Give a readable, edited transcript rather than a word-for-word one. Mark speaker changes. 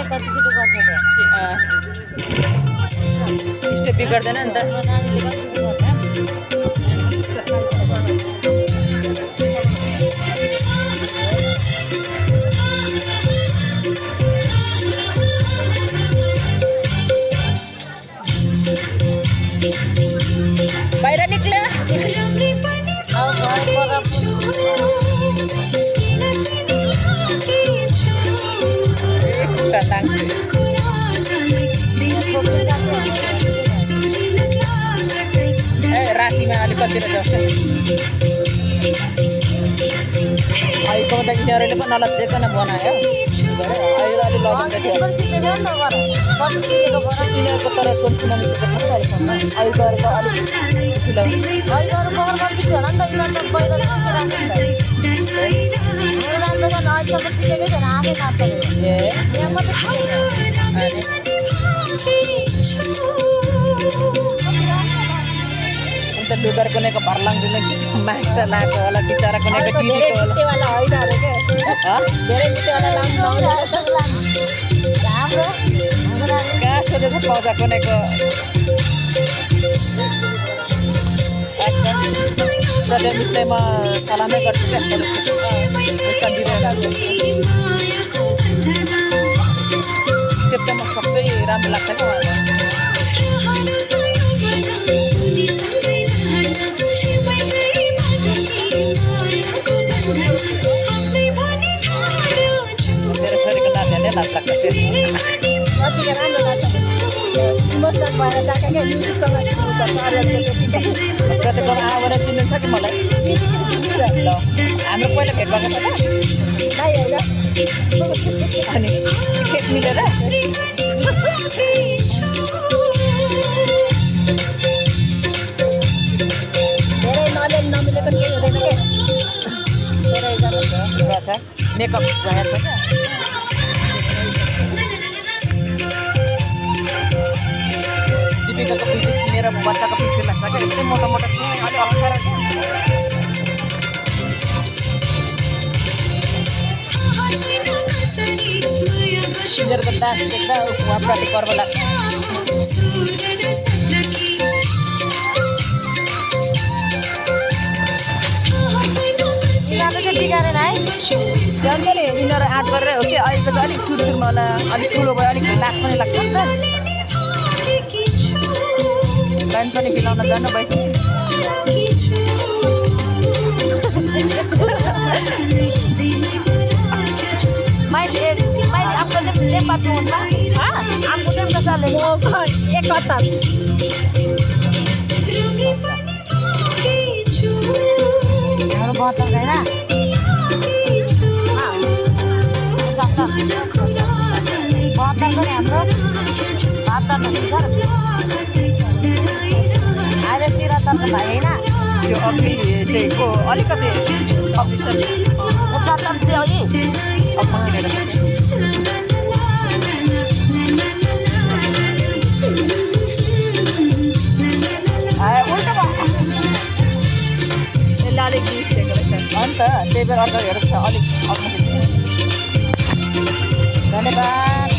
Speaker 1: कति छिटो गर्छ त्यहाँ
Speaker 2: स्टेप बिग्रदैन नि त
Speaker 1: नानीले कति छिटो गर्छ
Speaker 2: बाहिर निक्ल्यो
Speaker 1: अब घर पर
Speaker 2: खुट्टा तान्छ रातिमा अलिक कतिर जाउँछ अहिलेको त यिनीहरूले पनि नलजेकन बनायो अहिले अलिक लजाउँदै थियो यिनीहरूको तर टोन्टीमा अहिलेको अलिक ठुलो ए अन्त डुगर कुनैको भर्लाङ दिने माग्छ लाएको होला बिचरा कुनैको टिभीको होला कहाँ सोधेको पाउँछ कुनैको प्रत्येक विषयमा सलामै गर्छु क्या स्टेप त म सबै राम्रो लाग्छ क्या मेरो छोरीको नाचहरूले लाज लाग्छ प्रत्येकमा आएर चिन्नु छ कि मलाई ल हाम्रो पहिला भेट भएको छ त अनि फेस मिलेर मेकअप भएर छ दिपिकाको पिछे मेरो बच्चाको पिछे लाग्छ क्या यस्तै मोटा मोटा अलिक अप्ठ्यारो यिनीहरूको डान्स देख्दा उहाँप्रति गर्व लाग्छ
Speaker 1: बिगारेन है
Speaker 2: जन्मले यिनीहरू आँट गरेर हो कि अहिलेको त अलिक सुरुमा होला अलिक ठुलो भयो अलिक लाज पनि लाग्छ नि त लाइन पनि मिलाउन जानु भइसक्यो
Speaker 1: मैले आपको ले पाती हूँ ना हाँ आपको तो कैसा लेगा एक कथा यार बहुत है ना बहुत है हाम्रो बात नहीं कर आले तेरा तक भाइ हैन
Speaker 2: यो अघि चाहिँ को अलिकति अफिस छ
Speaker 1: वो बात चाहिँ अघि
Speaker 2: अब किनेर उल्टा यसले अलिक बिर्सेको रहेछ अन्त त्यही भएर अर्को हेरेको छ अलिक अफिस धन्यवाद